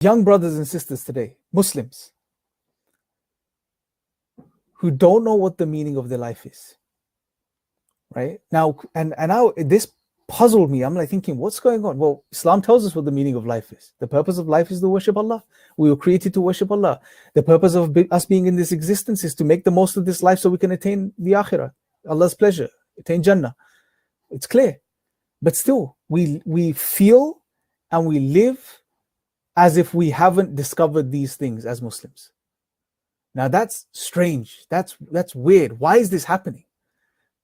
young brothers and sisters today, Muslims, who don't know what the meaning of their life is. Right now, and now this puzzled me. I'm like thinking, what's going on? Well, Islam tells us what the meaning of life is. The purpose of life is to worship Allah. We were created to worship Allah. The purpose of us being in this existence is to make the most of this life so we can attain the akhirah, Allah's pleasure, attain Jannah. It's clear. But still, we feel and we live as if we haven't discovered these things as Muslims. Now that's strange. That's weird. Why is this happening?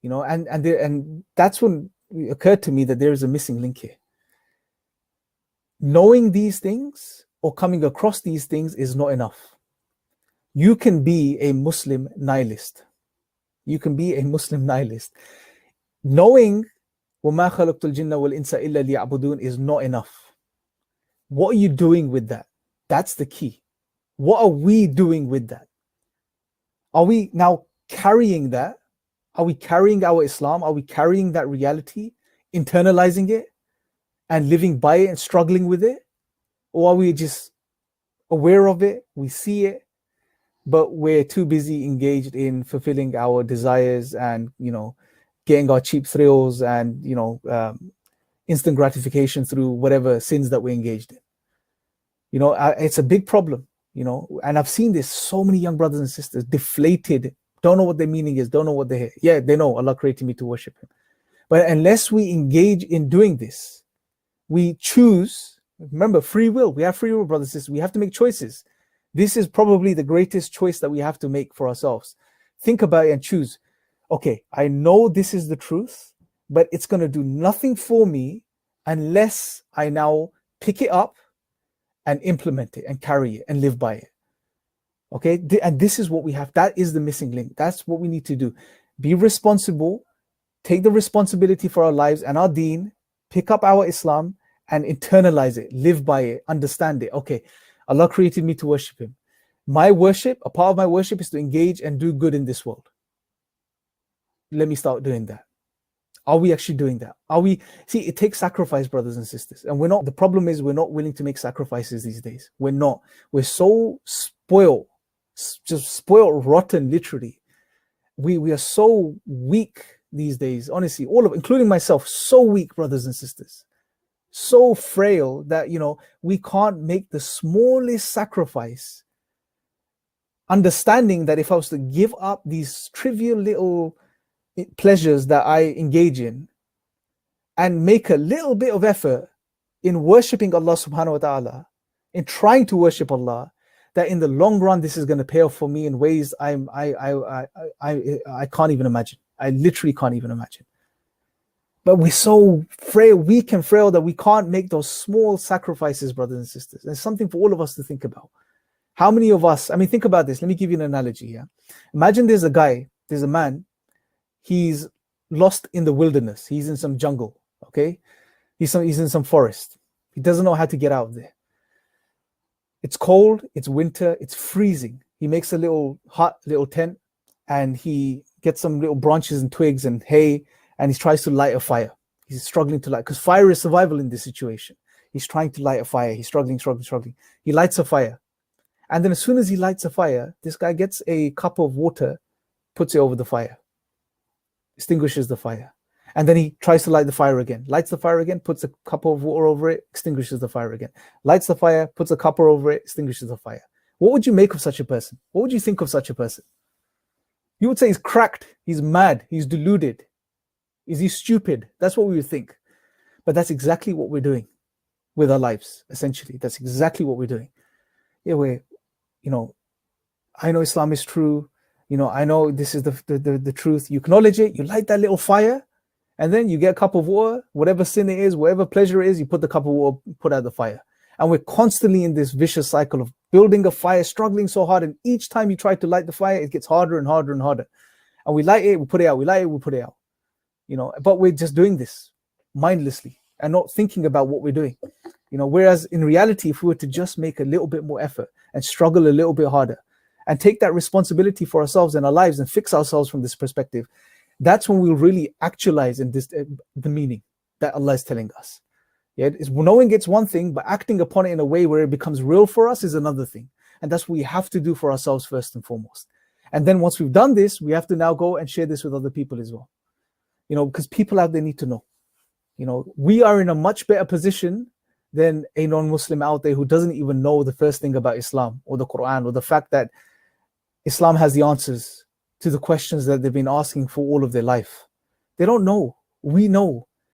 You know, and that's when it occurred to me that there is a missing link here. Knowing these things or coming across these things is not enough. You can be a Muslim nihilist. You can be a Muslim nihilist. Knowing وَمَا خَلَقْتُ الْجِنَّ وَالْإِنسَ إِلَّا لِيَعْبُدُونَ is not enough. What are you doing with that? That's the key. What are we doing with that? Are we now carrying that? Are we carrying our Islam? Are we carrying that reality, internalizing it and living by it and struggling with it? Or are we just aware of it? We see it, but we're too busy engaged in fulfilling our desires and, you know, getting our cheap thrills and, you know, instant gratification through whatever sins that we're engaged in. You know, it's a big problem, you know, and I've seen this, so many young brothers and sisters deflated, don't know what their meaning is, don't know what they yeah, they know Allah created me to worship him. But unless we engage in doing this, we choose, remember, free will. We have free will, brothers and sisters. We have to make choices. This is probably the greatest choice that we have to make for ourselves. Think about it and choose. Okay, I know this is the truth, but it's going to do nothing for me unless I now pick it up and implement it and carry it and live by it. Okay, and this is what we have. That is the missing link. That's what we need to do. Be responsible, take the responsibility for our lives and our deen, pick up our Islam and internalize it, live by it, understand it. Okay, Allah created me to worship him. My worship, a part of my worship is to engage and do good in this world. Let me start doing that. Are we actually doing that? Are we? See, it takes sacrifice, brothers and sisters. And we're not, the problem is we're not willing to make sacrifices these days. We're not. We're so spoiled, just spoiled rotten, literally. We are so weak these days, honestly, all of, including myself, so weak, brothers and sisters. So frail that, you know, we can't make the smallest sacrifice. Understanding that if I was to give up these trivial little pleasures that I engage in and make a little bit of effort in worshipping Allah subhanahu wa ta'ala, in trying to worship Allah, that in the long run this is going to pay off for me in ways I can't even imagine. I literally can't even imagine. But we're so frail, weak and frail, that we can't make those small sacrifices, brothers and sisters. There's something for all of us to think about. How many of us, I mean, think about this. Let me give you an analogy here. Imagine there's a man, he's lost in the wilderness. He's in some jungle, okay? He's in some forest. He doesn't know how to get out of there. It's cold, it's winter, it's freezing. He makes a little hut, little tent, and he gets some little branches and twigs and hay, and he tries to light a fire. He's struggling to light, because fire is survival in this situation. He's trying to light a fire. He's struggling. He lights a fire. And then as soon as he lights a fire, this guy gets a cup of water, puts it over the fire, extinguishes the fire. And then he tries to light the fire again, lights the fire again, puts a cup of water over it, extinguishes the fire again, lights the fire, puts a cup over it, extinguishes the fire. What would you make of such a person? What would you think of such a person? You would say he's cracked, he's mad, he's deluded. Is he stupid? That's what we would think. But that's exactly what we're doing with our lives, essentially. That's exactly what we're doing. Yeah, we're, you know, I know Islam is true. You know, I know this is the truth. You acknowledge it, you light that little fire, and then you get a cup of water, whatever sin it is, whatever pleasure it is, you put the cup of water, put out the fire. And we're constantly in this vicious cycle of building a fire, struggling so hard. And each time you try to light the fire, it gets harder and harder and harder. And we light it, we put it out, we light it, we put it out. You know, but we're just doing this mindlessly and not thinking about what we're doing. You know, whereas in reality, if we were to just make a little bit more effort and struggle a little bit harder and take that responsibility for ourselves and our lives and fix ourselves from this perspective, that's when we'll really actualize in this the meaning that Allah is telling us. Yeah, knowing it's one thing, but acting upon it in a way where it becomes real for us is another thing. And that's what we have to do for ourselves first and foremost. And then once we've done this, we have to now go and share this with other people as well. Because people out there need to know. We are in a much better position than a non-Muslim out there who doesn't even know the first thing about Islam or the Quran or the fact that Islam has the answers to the questions that they've been asking for all of their life. They don't know. We know.